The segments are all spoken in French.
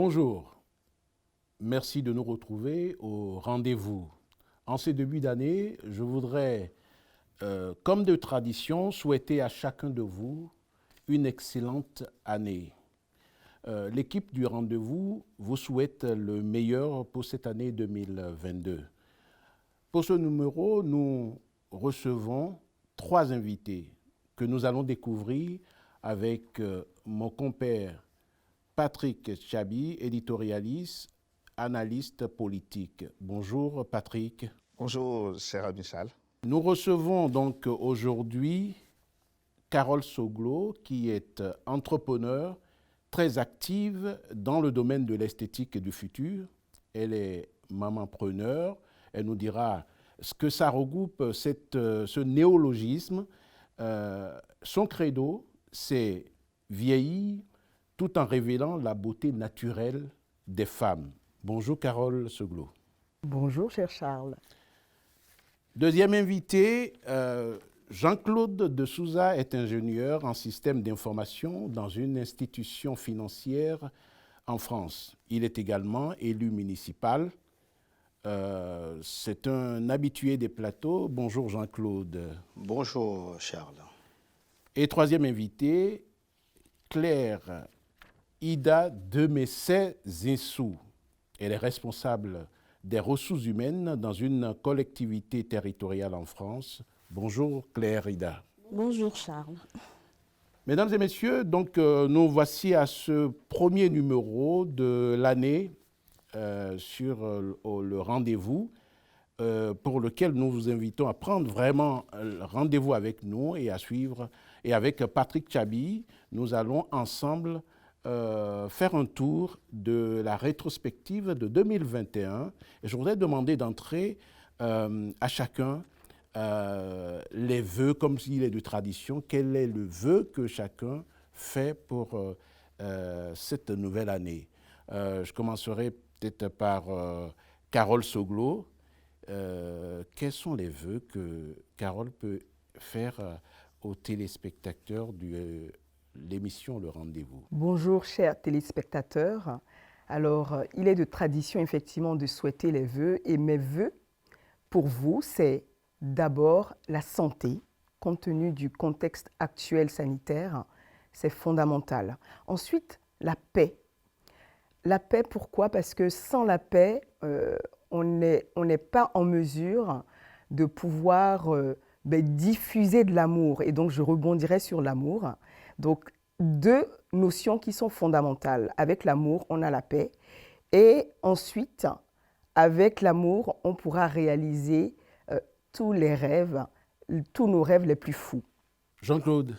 Bonjour, merci de nous retrouver au rendez-vous. En ce début d'année, je voudrais, comme de tradition, souhaiter à chacun de vous une excellente année. L'équipe du rendez-vous vous souhaite le meilleur pour cette année 2022. Pour ce numéro, nous recevons 3 invités que nous allons découvrir avec mon compère Patrick Tchabi, éditorialiste, analyste politique. Bonjour Patrick. Bonjour, cher Michel. Nous recevons donc aujourd'hui Carole Soglo, qui est entrepreneur, très active dans le domaine de l'esthétique et du futur. Elle est mamanpreneur. Elle nous dira ce que ça regroupe, ce néologisme. Son credo, c'est vieillir tout en révélant la beauté naturelle des femmes. Bonjour Carole Soglo. Bonjour cher Charles. Deuxième invité, Jean-Claude de Souza est ingénieur en système d'information dans une institution financière en France. Il est également élu municipal. C'est un habitué des plateaux. Bonjour Jean-Claude. Bonjour, Charles. Et troisième invité, Claire Ida Demessé-Zinsou. Elle est responsable des ressources humaines dans une collectivité territoriale en France. Bonjour Claire Ida. Bonjour Charles. Mesdames et messieurs, donc nous voici à ce premier numéro de l'année sur le rendez-vous pour lequel nous vous invitons à prendre vraiment rendez-vous avec nous et à suivre. Et avec Patrick Tchabi, nous allons ensemble faire un tour de la rétrospective de 2021. Et je voudrais demander d'entrer à chacun les vœux, comme s'il est de tradition. Quel est le vœu que chacun fait pour cette nouvelle année? Je commencerai peut-être par Carole Soglo. Quels sont les vœux que Carole peut faire aux téléspectateurs de l'émission Le Rendez-vous? Bonjour chers téléspectateurs. Alors, il est de tradition effectivement de souhaiter les vœux et mes vœux pour vous, c'est d'abord la santé, compte tenu du contexte actuel sanitaire, c'est fondamental. Ensuite, la paix. La paix, pourquoi? Parce que sans la paix, on n'est pas en mesure de pouvoir diffuser de l'amour. Et donc, je rebondirai sur l'amour. Donc, 2 notions qui sont fondamentales. Avec l'amour, on a la paix. Et ensuite, avec l'amour, on pourra réaliser tous les rêves, tous nos rêves les plus fous. Jean-Claude.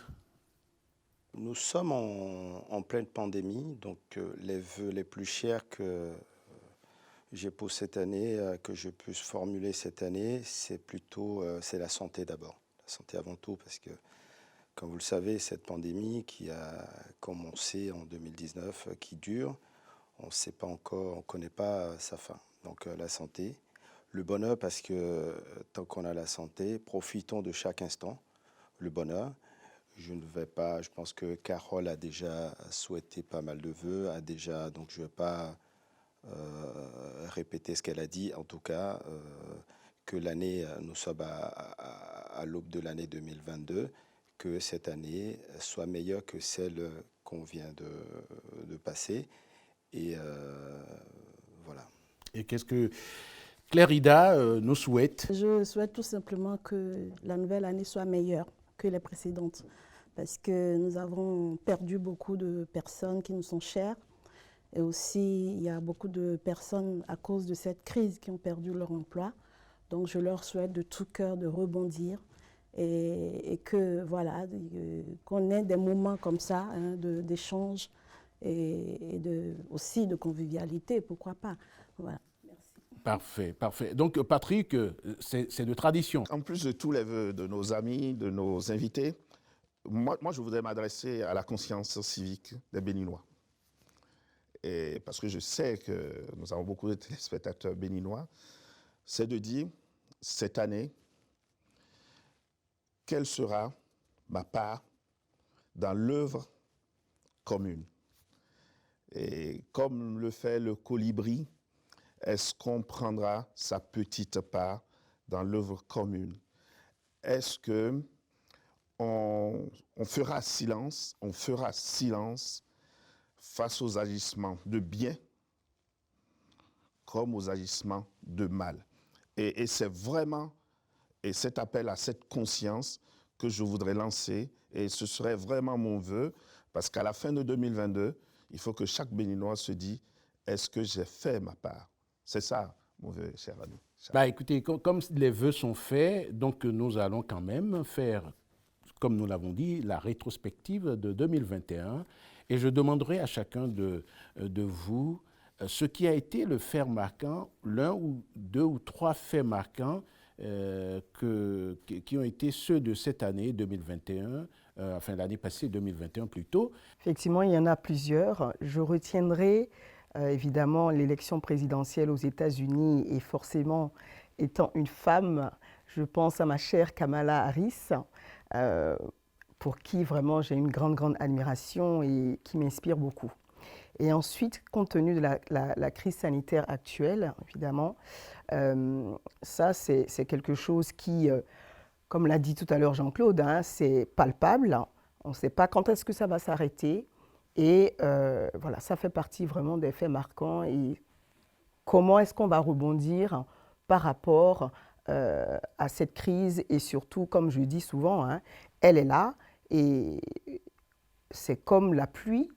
Nous sommes en pleine pandémie, donc les vœux les plus chers que j'ai pour cette année, que je puisse formuler cette année, c'est plutôt c'est la santé d'abord. La santé avant tout, parce que, comme vous le savez, cette pandémie qui a commencé en 2019, qui dure, on ne sait pas encore, on ne connaît pas sa fin. Donc la santé. Le bonheur, parce que tant qu'on a la santé, profitons de chaque instant. Le bonheur. Je ne vais pas, je pense que Carole a déjà souhaité pas mal de vœux, donc je ne vais pas répéter ce qu'elle a dit. En tout cas, que l'année, nous sommes à l'aube de l'année 2022, que cette année soit meilleure que celle qu'on vient de passer. Et voilà. Et qu'est-ce que Claire Ida nous souhaite? Je souhaite tout simplement que la nouvelle année soit meilleure que les précédentes, parce que nous avons perdu beaucoup de personnes qui nous sont chères. Et aussi, il y a beaucoup de personnes à cause de cette crise qui ont perdu leur emploi. Donc, je leur souhaite de tout cœur de rebondir et que, voilà, qu'on ait des moments comme ça, hein, d'échange et aussi de convivialité, pourquoi pas. Voilà. Parfait, parfait. Donc, Patrick, c'est de tradition. En plus de tous les vœux de nos amis, de nos invités, moi je voudrais m'adresser à la conscience civique des Béninois. Et parce que je sais que nous avons beaucoup de téléspectateurs béninois, c'est de dire, cette année, quelle sera ma part dans l'œuvre commune. Et comme le fait le colibri, est-ce qu'on prendra sa petite part dans l'œuvre commune? Est-ce que on fera silence face aux agissements de bien comme aux agissements de mal? Et c'est vraiment cet appel à cette conscience que je voudrais lancer, et ce serait vraiment mon vœu, parce qu'à la fin de 2022, il faut que chaque Béninois se dise, est-ce que j'ai fait ma part? C'est ça, mon vœu, cher ami. Bah, écoutez, comme les vœux sont faits, donc nous allons quand même faire, comme nous l'avons dit, la rétrospective de 2021, et je demanderai à chacun de vous ce qui a été le fait marquant, l'un ou deux ou trois faits marquants qui ont été ceux de cette année 2021, enfin l'année passée 2021 plutôt. Effectivement, il y en a plusieurs. Je retiendrai évidemment l'élection présidentielle aux États-Unis, et forcément, étant une femme, je pense à ma chère Kamala Harris, pour qui vraiment j'ai une grande admiration et qui m'inspire beaucoup. Et ensuite, compte tenu de la crise sanitaire actuelle, évidemment, ça c'est quelque chose qui, comme l'a dit tout à l'heure Jean-Claude, hein, c'est palpable, on ne sait pas quand est-ce que ça va s'arrêter, et voilà, ça fait partie vraiment des faits marquants, et comment est-ce qu'on va rebondir par rapport à cette crise, et surtout, comme je dis souvent, hein, elle est là, et c'est comme la pluie.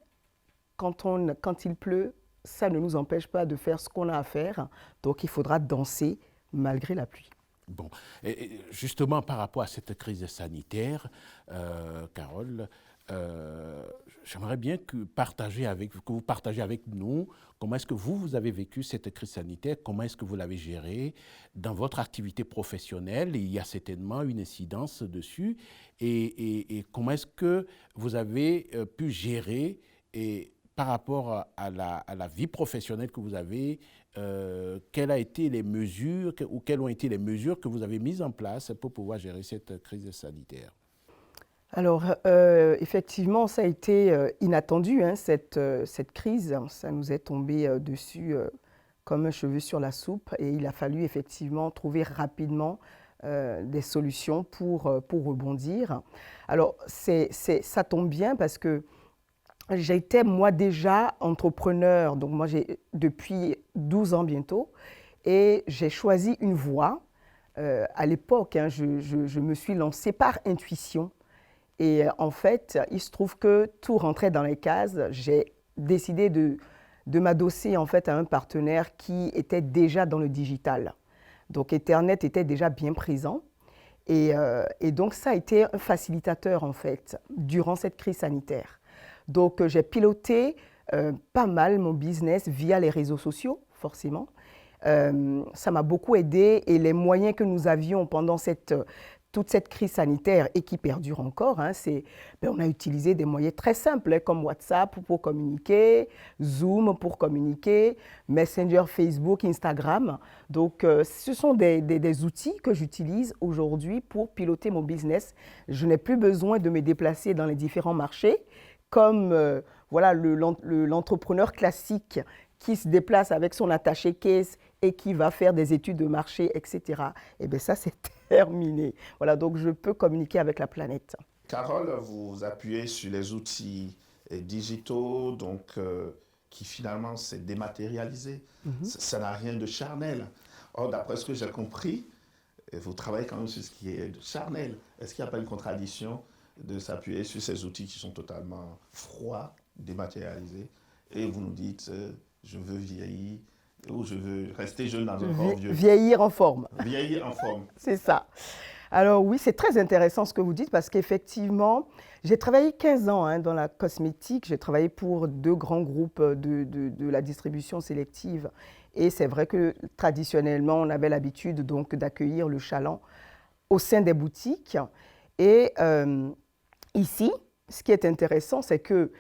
Quand il pleut, ça ne nous empêche pas de faire ce qu'on a à faire. Donc, il faudra danser malgré la pluie. Bon, et justement, par rapport à cette crise sanitaire, Carole, j'aimerais bien que vous partagiez avec nous comment est-ce que vous avez vécu cette crise sanitaire, comment est-ce que vous l'avez gérée dans votre activité professionnelle. Il y a certainement une incidence dessus. Et comment est-ce que vous avez pu gérer par rapport à la vie professionnelle que vous avez, quelles ont été les mesures que vous avez mises en place pour pouvoir gérer cette crise sanitaire? Alors, effectivement, ça a été inattendu, hein, cette crise. Ça nous est tombé dessus comme un cheveu sur la soupe, et il a fallu effectivement trouver rapidement des solutions pour rebondir. Alors, ça tombe bien parce que j'étais moi déjà entrepreneur, donc moi j'ai depuis 12 ans bientôt, et j'ai choisi une voie. À l'époque, hein, je me suis lancée par intuition, et en fait, il se trouve que tout rentrait dans les cases. J'ai décidé de m'adosser en fait à un partenaire qui était déjà dans le digital. Donc Ethernet était déjà bien présent, et donc ça a été un facilitateur en fait durant cette crise sanitaire. Donc, j'ai piloté pas mal mon business via les réseaux sociaux, forcément. Ça m'a beaucoup aidé, et les moyens que nous avions pendant toute cette crise sanitaire, et qui perdure encore, hein, on a utilisé des moyens très simples, hein, comme WhatsApp pour communiquer, Zoom pour communiquer, Messenger, Facebook, Instagram. Donc, ce sont des outils que j'utilise aujourd'hui pour piloter mon business. Je n'ai plus besoin de me déplacer dans les différents marchés, comme voilà, l'entrepreneur classique qui se déplace avec son attaché caisse et qui va faire des études de marché, etc. Eh bien, ça, c'est terminé. Voilà, donc je peux communiquer avec la planète. Carole, vous appuyez sur les outils digitaux, donc qui finalement s'est dématérialisé. Ça n'a rien de charnel. Or, d'après ce que j'ai compris, vous travaillez quand même sur ce qui est charnel. Est-ce qu'il n'y a pas une contradiction de s'appuyer sur ces outils qui sont totalement froids, dématérialisés, et vous nous dites je veux vieillir, ou je veux rester jeune dans un corps vieux. Vieillir en forme. Vieillir en forme. C'est ça. Alors oui, c'est très intéressant ce que vous dites, parce qu'effectivement, j'ai travaillé 15 ans hein, dans la cosmétique. J'ai travaillé pour 2 grands groupes de la distribution sélective, et c'est vrai que traditionnellement, on avait l'habitude donc d'accueillir le chaland au sein des boutiques. Et ici, ce qui est intéressant, c'est que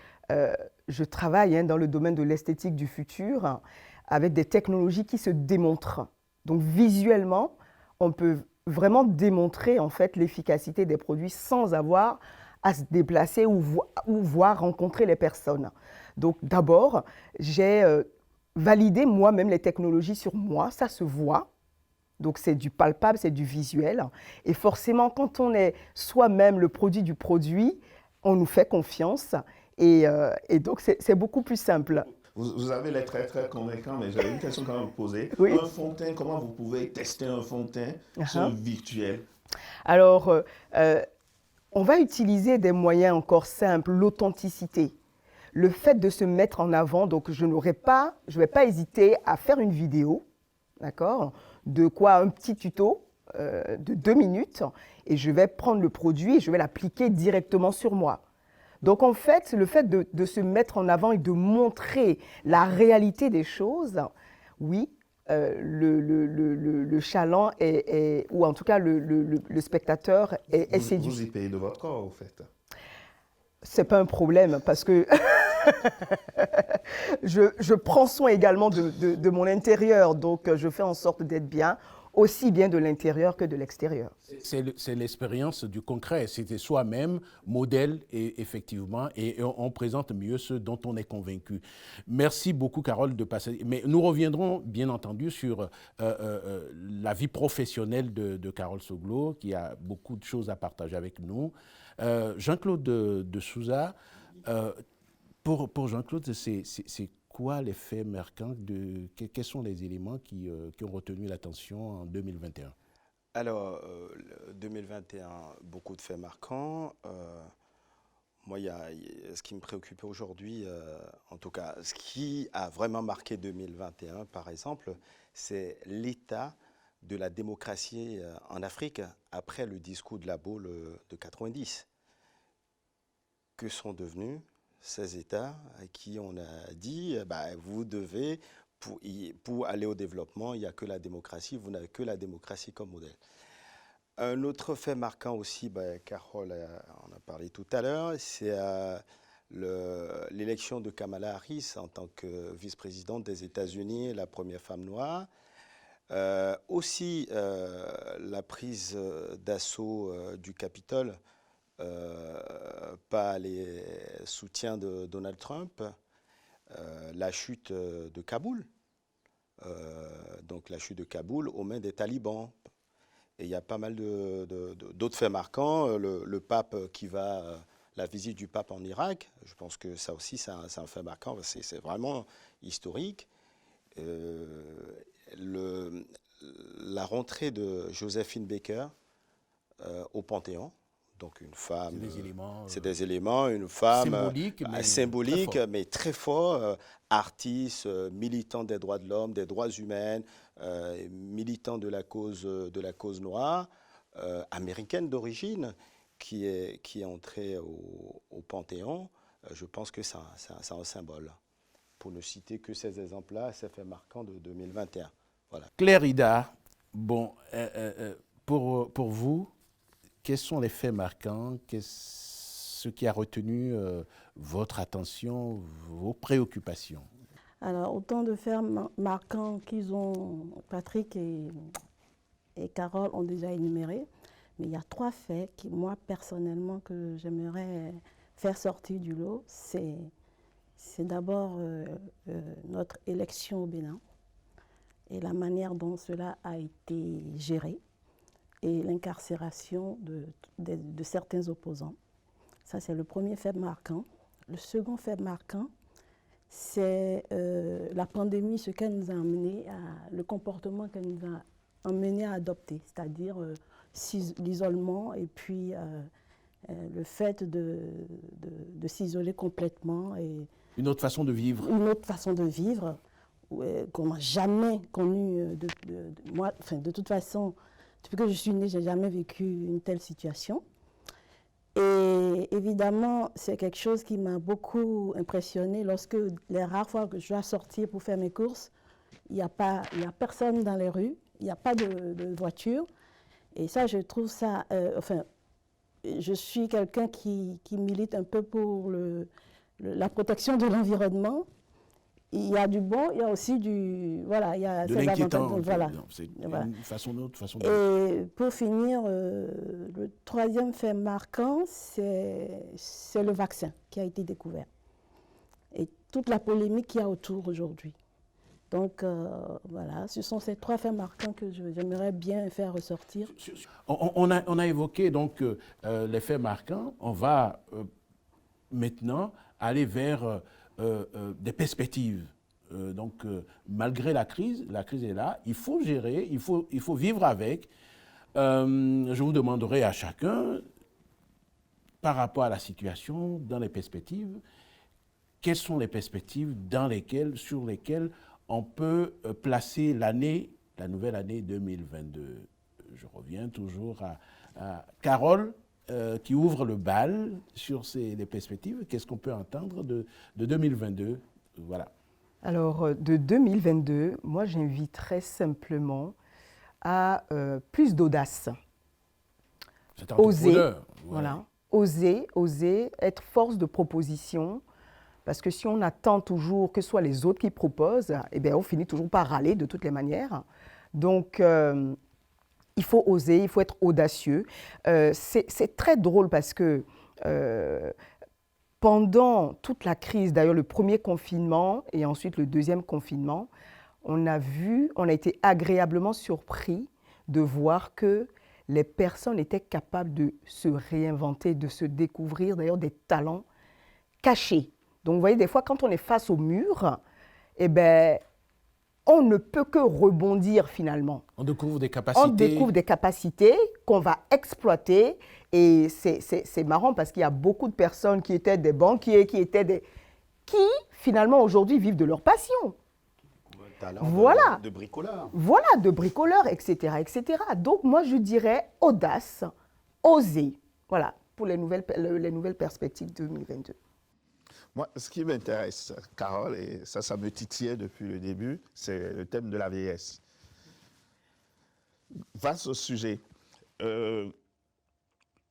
je travaille hein, dans le domaine de l'esthétique du futur, hein, avec des technologies qui se démontrent. Donc visuellement, on peut vraiment démontrer en fait l'efficacité des produits sans avoir à se déplacer ou voir rencontrer les personnes. Donc d'abord, j'ai validé moi-même les technologies sur moi, ça se voit. Donc c'est du palpable, c'est du visuel. Et forcément, quand on est soi-même le produit du produit, on nous fait confiance. Et donc c'est beaucoup plus simple. Vous avez l'air très très convaincant, mais j'avais une question quand même à vous poser. Oui. Un fond de teint, comment vous pouvez tester un fond de teint sur virtuel? Alors, on va utiliser des moyens encore simples, l'authenticité. Le fait de se mettre en avant, donc je ne vais pas hésiter à faire une vidéo, d'accord, de quoi un petit tuto de 2 minutes, et je vais prendre le produit et je vais l'appliquer directement sur moi. Donc en fait, le fait de se mettre en avant et de montrer la réalité des choses, oui, le chaland ou en tout cas le spectateur est séduit. Vous y payez de votre corps, au fait? C'est pas un problème parce que je prends soin également de mon intérieur, donc je fais en sorte d'être bien, aussi bien de l'intérieur que de l'extérieur. C'est l'expérience du concret, c'était soi-même, modèle, et effectivement, et on présente mieux ce dont on est convaincu. Merci beaucoup, Carole, de passer. Mais nous reviendrons, bien entendu, sur la vie professionnelle de Carole Soglo, qui a beaucoup de choses à partager avec nous. Jean-Claude de Souza, pour Jean-Claude, c'est quoi les faits marquants, quels sont les éléments qui ont retenu l'attention en 2021? Alors, 2021, beaucoup de faits marquants. Moi, ce qui me préoccupe aujourd'hui, en tout cas, ce qui a vraiment marqué 2021, par exemple, c'est l'état de la démocratie en Afrique après le discours de la Baule de 90. Que sont devenus ces États à qui on a dit vous devez, pour aller au développement, il n'y a que la démocratie, vous n'avez que la démocratie comme modèle. Un autre fait marquant aussi, Carole en a parlé tout à l'heure, c'est l'élection de Kamala Harris en tant que vice-présidente des États-Unis, la première femme noire. Aussi la prise d'assaut du Capitole par les soutiens de Donald Trump, la chute de Kaboul, donc la chute de Kaboul aux mains des talibans. Et il y a pas mal d'autres faits marquants, le pape qui va, la visite du pape en Irak, je pense que ça aussi c'est un fait marquant, c'est vraiment historique. La rentrée de Joséphine Baker au Panthéon, donc une femme, c'est des éléments, une femme symbolique, mais très fort, artiste, militant des droits de l'homme, des droits humains, militant de la cause noire, américaine d'origine, qui est entrée au Panthéon. Je pense que c'est un symbole. Pour ne citer que ces exemples-là, c'est fait marquant de 2021. Voilà. Claire Ida, bon, pour vous, quels sont les faits marquants, ce qui a retenu votre attention, vos préoccupations? Alors, autant de faits marquants qu'ils ont, Patrick et Carole ont déjà énumérés, mais il y a 3 faits qui, moi, personnellement, que j'aimerais faire sortir du lot. C'est d'abord notre élection au Bénin et la manière dont cela a été géré, et l'incarcération de certains opposants. Ça, c'est le premier fait marquant. Le second fait marquant, c'est la pandémie, ce qu'elle nous a amené le comportement qu'elle nous a amené à adopter, c'est-à-dire l'isolement et puis le fait de s'isoler complètement. Et une autre façon de vivre. Une autre façon de vivre qu'on n'a jamais connue. Moi, de toute façon, depuis que je suis née, je n'ai jamais vécu une telle situation. Et évidemment, c'est quelque chose qui m'a beaucoup impressionnée lorsque les rares fois que je dois sortir pour faire mes courses, il n'y a personne dans les rues, il n'y a pas de voiture. Et ça, je trouve ça... je suis quelqu'un qui milite un peu pour la protection de l'environnement. il y a du bon, il y a aussi du... Voilà, il y a De ces l'inquiétant. avantages. Voilà. C'est Voilà. une façon ou autre, façon de... Et pour finir, le troisième fait marquant, c'est le vaccin qui a été découvert. Et toute la polémique qu'il y a autour aujourd'hui. Donc, voilà, ce sont ces 3 faits marquants que j'aimerais bien faire ressortir. On a évoqué donc les faits marquants. On va maintenant aller vers des perspectives. Malgré la crise est là, il faut gérer, il faut vivre avec. Je vous demanderai à chacun, par rapport à la situation, dans les perspectives, quelles sont les perspectives sur lesquelles on peut placer la nouvelle année 2022. Je reviens toujours à Carole, qui ouvre le bal sur les perspectives. Qu'est-ce qu'on peut entendre de 2022 ? Voilà. Alors, de 2022, moi, j'inviterais simplement à plus d'audace. C'est un Oser, entrepreneur. voilà. Oser, être force de proposition. Parce que si on attend toujours que ce soit les autres qui proposent, eh bien, on finit toujours par râler de toutes les manières. Donc, il faut oser, il faut être audacieux. C'est très drôle parce que pendant toute la crise, d'ailleurs le premier confinement et ensuite le deuxième confinement, on a été agréablement surpris de voir que les personnes étaient capables de se réinventer, de se découvrir d'ailleurs des talents cachés. Donc vous voyez, des fois quand on est face au mur, eh ben, on ne peut que rebondir finalement. On découvre des capacités. On découvre des capacités qu'on va exploiter. Et c'est marrant parce qu'il y a beaucoup de personnes qui étaient des banquiers, qui finalement aujourd'hui vivent de leur passion. Talent Voilà. de bricoleur. Voilà, de bricoleurs, etc., etc. Donc moi je dirais audace, oser. Voilà, pour les nouvelles perspectives 2022. Moi, ce qui m'intéresse, Carole, et ça me titillait depuis le début, c'est le thème de la vieillesse. Face au sujet, le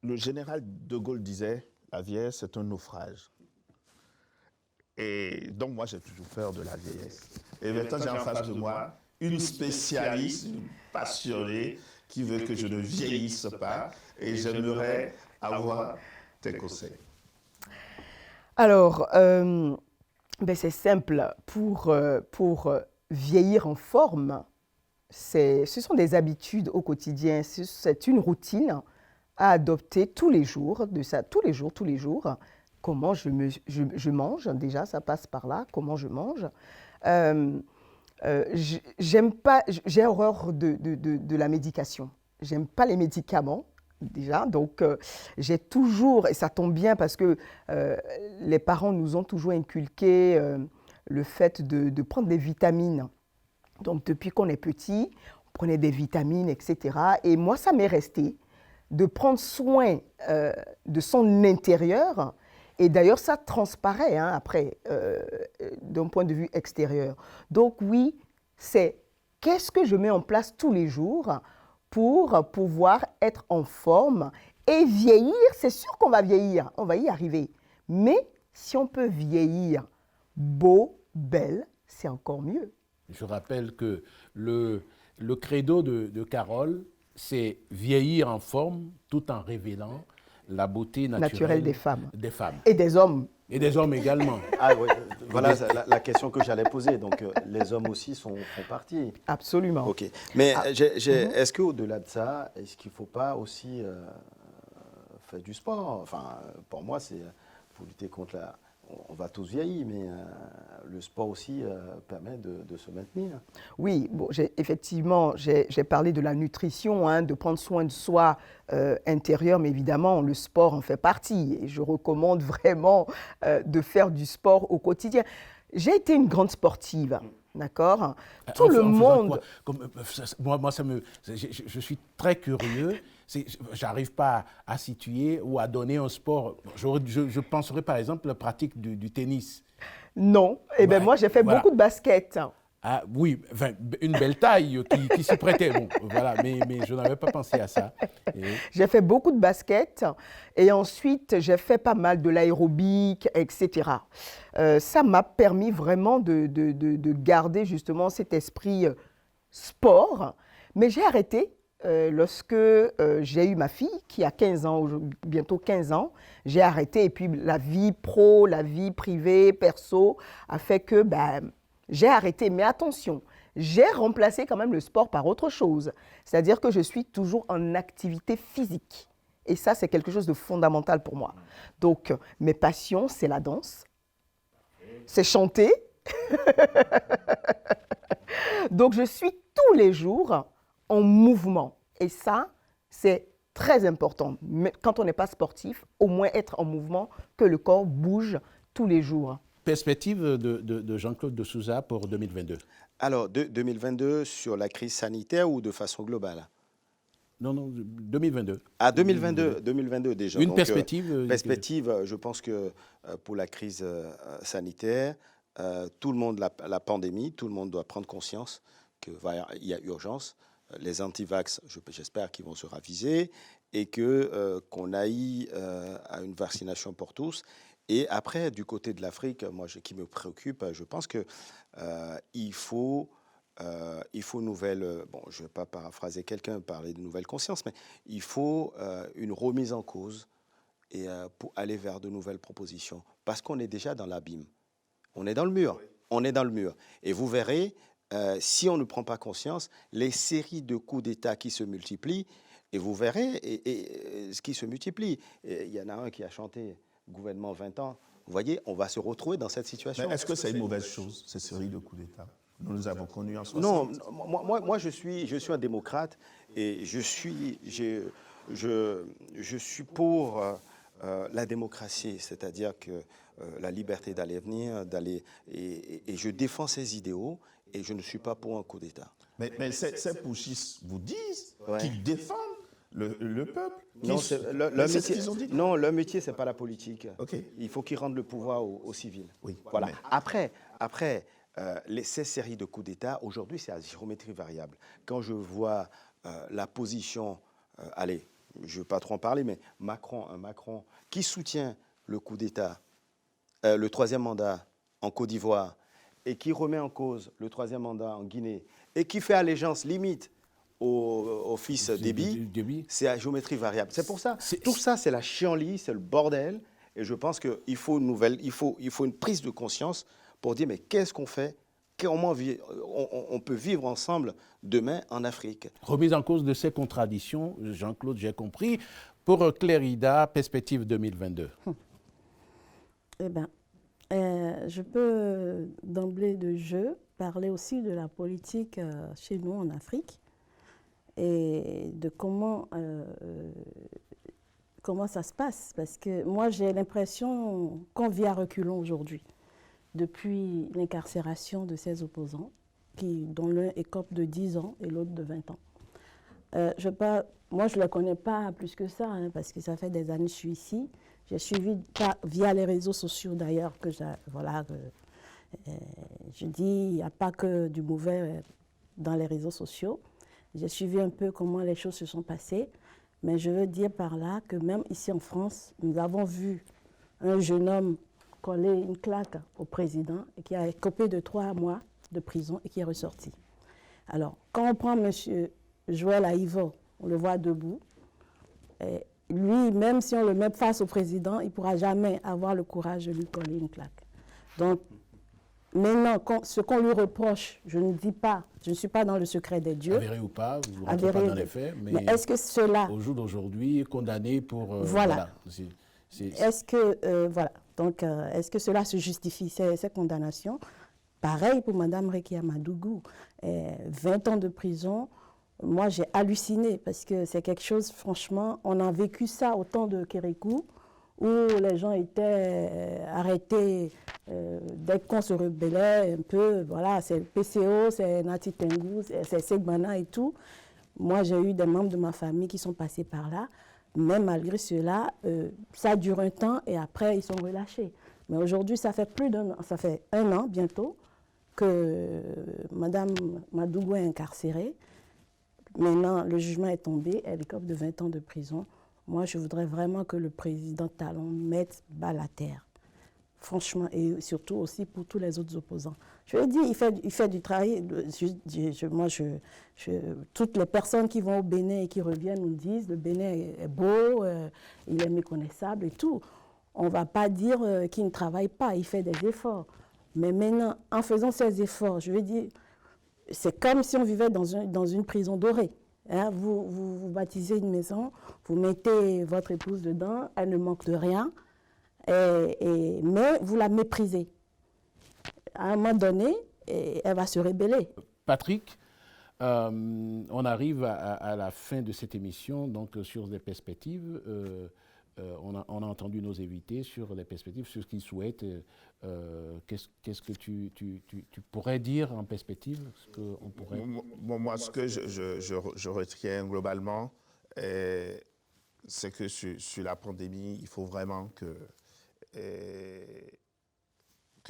général de Gaulle disait « la vieillesse, c'est un naufrage ». Et donc, moi, j'ai toujours peur de la vieillesse. Et maintenant, j'ai en face de moi une spécialiste, une passionnée, qui veut que je ne vieillisse pas, et j'aimerais avoir tes conseils. Alors, c'est simple. Pour vieillir en forme, ce sont des habitudes au quotidien. C'est une routine à adopter tous les jours, tous les jours. Comment je mange, déjà, ça passe par là. Comment je mange. J'ai horreur de la médication. J'aime pas les médicaments. Déjà, donc j'ai toujours, et ça tombe bien parce que les parents nous ont toujours inculqué le fait de prendre des vitamines. Donc depuis qu'on est petit, on prenait des vitamines, etc. Et moi, ça m'est resté de prendre soin de son intérieur. Et d'ailleurs, ça transparaît après, d'un point de vue extérieur. Donc oui, c'est qu'est-ce que je mets en place tous les jours pour pouvoir être en forme et vieillir. C'est sûr qu'on va vieillir, on va y arriver. Mais si on peut vieillir beau, belle, c'est encore mieux. Je rappelle que le credo de Carole, c'est vieillir en forme tout en révélant la beauté naturelle des femmes. Des femmes. Et des hommes. Et des hommes également. Ah oui, voilà la question que j'allais poser. Donc les hommes aussi font partie. Absolument. Ok. Mais est-ce qu'au-delà de ça, est-ce qu'il ne faut pas aussi faire du sport? Enfin, pour moi, c'est pour lutter contre la... On va tous vieillir, mais le sport aussi permet de se maintenir. Oui, bon, effectivement, j'ai parlé de la nutrition, de prendre soin de soi intérieur, mais évidemment, le sport en fait partie. Et je recommande vraiment de faire du sport au quotidien. J'ai été une grande sportive, d'accord? Tout le monde... Moi, je suis très curieux. J'arrive pas à situer ou à donner un sport. Je penserais par exemple à la pratique du tennis. Non. Eh bien, moi, j'ai fait beaucoup de basket. Ah oui, enfin, une belle taille qui s'y prêtait. Bon, voilà, mais je n'avais pas pensé à ça. J'ai fait beaucoup de basket et ensuite j'ai fait pas mal de l'aérobic, etc. Ça m'a permis vraiment de garder justement cet esprit sport. Mais j'ai arrêté lorsque j'ai eu ma fille qui a 15 ans, bientôt 15 ans. J'ai arrêté et puis la vie pro, la vie privée, perso a fait que j'ai arrêté. Mais attention, j'ai remplacé quand même le sport par autre chose. C'est-à-dire que je suis toujours en activité physique. Et ça, c'est quelque chose de fondamental pour moi. Donc, mes passions, c'est la danse, c'est chanter. Donc, je suis tous les jours en mouvement. Et ça, c'est très important. Mais quand on n'est pas sportif, au moins être en mouvement, que le corps bouge tous les jours. Perspective de Jean-Claude de Souza pour 2022? Alors, 2022 sur la crise sanitaire ou de façon globale? Non, 2022. Ah, 2022 déjà. Une Donc, perspective perspective, je pense que pour la crise sanitaire, tout le monde, la pandémie, tout le monde doit prendre conscience qu'il y a urgence. Les anti-vax, j'espère qu'ils vont se raviser et qu'on aille à une vaccination pour tous. Et après, du côté de l'Afrique, moi, qui me préoccupe, je pense que il faut nouvelle. Bon, je ne vais pas paraphraser quelqu'un, parler de nouvelle conscience, mais il faut une remise en cause et pour aller vers de nouvelles propositions, parce qu'on est déjà dans l'abîme, on est dans le mur, on est dans le mur. Et vous verrez, si on ne prend pas conscience, les séries de coups d'État qui se multiplient, et vous verrez ce qui se multiplie. Il y en a un qui a chanté. Gouvernement 20 ans, vous voyez, on va se retrouver dans cette situation. Mais est-ce que c'est une mauvaise chose, ces séries de coups d'État? Nous les avons connus en 60. Non, moi je suis un démocrate et je suis pour la démocratie, c'est-à-dire que la liberté d'aller venir, et je défends ces idéaux et je ne suis pas pour un coup d'État. Mais ces putschistes vous disent qu'ils défendent le peuple. Non, leur métier, ce n'est pas la politique. Okay. Il faut qu'ils rendent le pouvoir aux civils. Oui, voilà. Après ces séries de coups d'État, aujourd'hui, c'est à géométrie variable. Quand je vois la position, allez, je ne veux pas trop en parler, mais un Macron qui soutient le coup d'État, le troisième mandat en Côte d'Ivoire, et qui remet en cause le troisième mandat en Guinée, et qui fait allégeance limite au fils Déby, c'est à géométrie variable. C'est pour ça, tout ça, c'est la chienlit, c'est le bordel. Et je pense qu'il faut une prise de conscience pour dire, mais qu'est-ce qu'on fait? Comment on peut vivre ensemble demain en Afrique? Remise en cause de ces contradictions, Jean-Claude, j'ai compris. Pour Clérida, perspective 2022. Eh bien, je peux d'emblée de jeu parler aussi de la politique chez nous en Afrique. Et de comment ça se passe. Parce que moi, j'ai l'impression qu'on vit à reculons aujourd'hui, depuis l'incarcération de ces opposants, dont l'un écope de 10 ans et l'autre de 20 ans. Moi, je ne les connais pas plus que ça, hein, parce que ça fait des années que je suis ici. J'ai suivi via les réseaux sociaux, d'ailleurs, que je dis, il n'y a pas que du mauvais dans les réseaux sociaux. J'ai suivi un peu comment les choses se sont passées, mais je veux dire par là que même ici en France, nous avons vu un jeune homme coller une claque au président et qui a écopé de 3 mois de prison et qui est ressorti. Alors, quand on prend M. Joël Aïvo, on le voit debout, et lui, même si on le met face au président, il ne pourra jamais avoir le courage de lui coller une claque. Donc, maintenant, ce qu'on lui reproche, je ne suis pas dans le secret des dieux. Avéré ou pas, vous ne rentrez pas dans les faits, mais est-ce que cela... Au jour d'aujourd'hui, condamné pour... voilà. Est-ce que cela se justifie, ces condamnations? Pareil pour Mme Rekia Madougou. 20 ans de prison, moi j'ai halluciné parce que c'est quelque chose, franchement, on a vécu ça au temps de Kérékou, où les gens étaient arrêtés dès qu'on se rebellait un peu. Voilà, c'est le PCO, c'est Nati Tengou, c'est Segbana et tout. Moi, j'ai eu des membres de ma famille qui sont passés par là. Mais malgré cela, ça dure un temps et après, ils sont relâchés. Mais aujourd'hui, ça fait plus d'un an, ça fait 1 an bientôt que Mme Madougou est incarcérée. Maintenant, le jugement est tombé, elle écope de 20 ans de prison. Moi, je voudrais vraiment que le président Talon mette balle à terre. Franchement, et surtout aussi pour tous les autres opposants. Je veux dire, il fait du travail. Toutes les personnes qui vont au Bénin et qui reviennent nous disent le Bénin est beau, il est méconnaissable et tout. On ne va pas dire qu'il ne travaille pas, il fait des efforts. Mais maintenant, en faisant ces efforts, je veux dire, c'est comme si on vivait dans une prison dorée. Hein, vous baptisez une maison, vous mettez votre épouse dedans, elle ne manque de rien. Mais vous la méprisez. À un moment donné, elle va se rebeller. Patrick, on arrive à la fin de cette émission, donc sur des perspectives. On a entendu nos invités sur les perspectives, sur ce qu'ils souhaitent. Qu'est-ce que tu pourrais dire en perspective Moi, ce que je retiens globalement, c'est que sur la pandémie, il faut vraiment que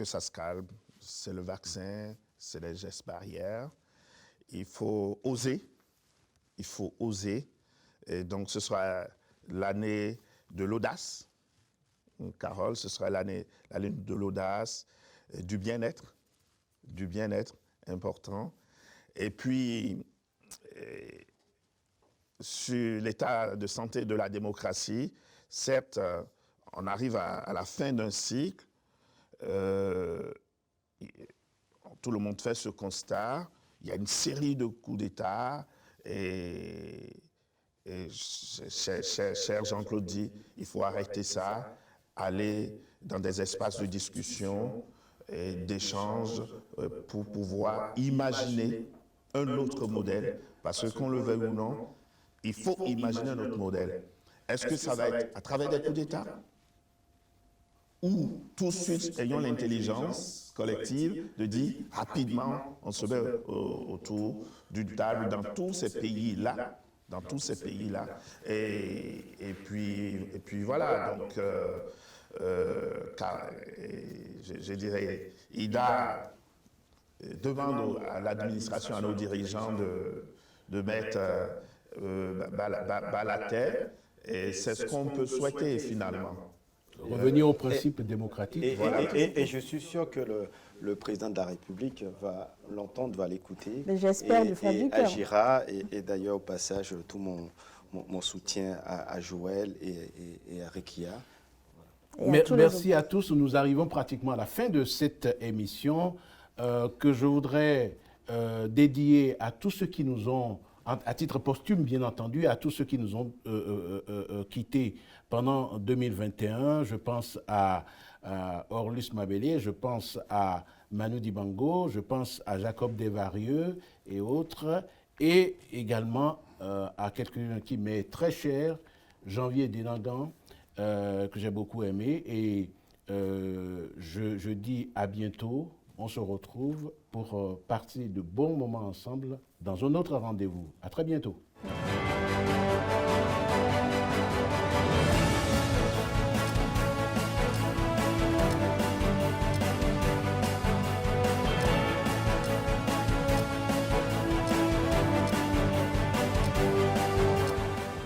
ça se calme. C'est le vaccin, c'est les gestes barrières. Il faut oser. Il faut oser. Et donc, ce sera l'année de l'audace. Carole, ce sera l'année de l'audace, du bien-être important. Et puis, sur l'état de santé de la démocratie, certes, on arrive à la fin d'un cycle. Tout le monde fait ce constat. Il y a une série de coups d'État. Et cher Jean-Claude dit, il faut arrêter ça, aller dans des espaces de discussion et d'échange pour pouvoir imaginer un autre modèle. Parce que qu'on le veuille ou non, il faut imaginer un autre modèle. Est-ce que ça va être à travers des coups d'État ou tout de suite ayons l'intelligence collective de dire rapidement, on se met autour d'une table dans tous ces pays-là, et puis voilà, donc je dirais, IDA demande à l'administration, à nos dirigeants de mettre balle à terre, et c'est ce qu'on peut souhaiter finalement. Revenir au principe démocratique. Et je suis sûr que le président de la République va l'entendre, va l'écouter. Mais j'espère du fond du cœur. Agira. Et d'ailleurs, au passage, tout mon soutien à Joël et à Rekia. Merci à tous. Nous arrivons pratiquement à la fin de cette émission que je voudrais dédier à tous ceux qui nous ont, à titre posthume bien entendu, à tous ceux qui nous ont quittés pendant 2021. Je pense à Orlus Mabélé, je pense à Manu Dibango, je pense à Jacob Desvarieux et autres, et également à quelqu'un qui m'est très cher, Janvier Denangan, que j'ai beaucoup aimé. Et je dis à bientôt. On se retrouve pour partir de bons moments ensemble dans un autre rendez-vous. À très bientôt.